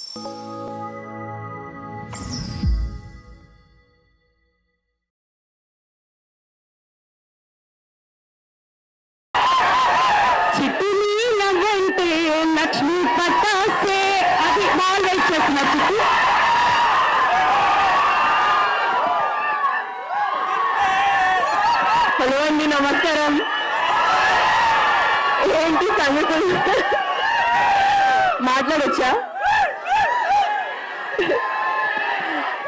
చిట్టుని నవ్వంటే లక్ష్మి పట్టాసే అది బాగా వెయిట్ చేస్తున్నారు చిట్టు. హలో అండి, నమస్కారం. ఏంటి సంగతులు? మాట్లాడొచ్చా?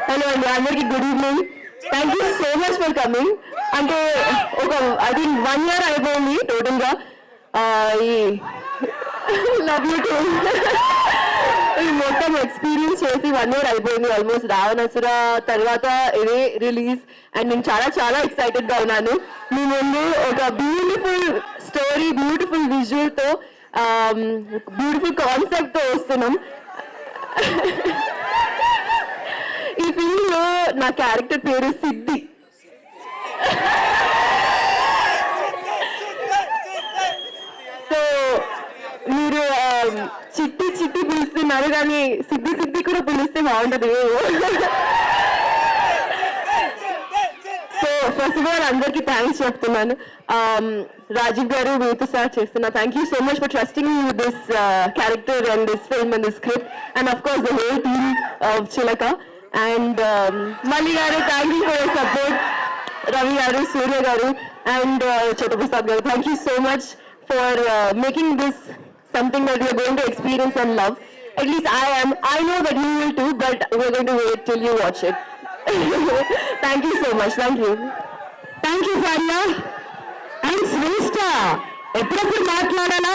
హలో అండి, అందరికి good evening. Thank you so much for coming. అంటే ఒక అది 1 year అయిపోయింది టోటల్ గా. ఈ లవ్ యూ టూ ఈ మొత్తం ఎక్స్పీరియన్స్ చేసి 1 year అయిపోయింది ఆల్మోస్ట్. రావణాసుర తర్వాత ఇదే రిలీజ్ అండ్ నేను చాలా చాలా ఎక్సైటెడ్ గా ఉన్నాను. మీ ముందు ఒక బ్యూటిఫుల్ స్టోరీ, బ్యూటిఫుల్ విజువల్ తో, బ్యూటిఫుల్ కాన్సెప్ట్ తో వస్తున్నాం. ఈ ఫిల్మ్ లో నా క్యారెక్టర్ పేరు సిద్ధి. సో మీరు చిట్టి చిట్టి పిలుస్తున్నారు కానీ సిద్ధి సిద్ధి కూడా పిలిస్తే బాగుంటది. సో ఫస్ట్ ఆఫ్ ఆల్ అందరికి థ్యాంక్స్ చెప్తున్నాను. రాజీవ్ గారు మీతో స్టార్ట్ చేస్తున్నా. Thank you so much for trusting me with this character and this film and this script and of course the whole team of చిలక. అండ్ మల్లి గారు, thank you for your support. Ravi గారు, సూర్య గారు and చతుప్రసాద్ గారు, thank you so much for making this something that we are going to experience and love. At least I am. I know that you will too, but we are going to wait till you watch it. Thank you so much. Thank you. Thank you, Farya. And Shrestha. ఎప్పుడెప్పుడు మాట్లాడాలా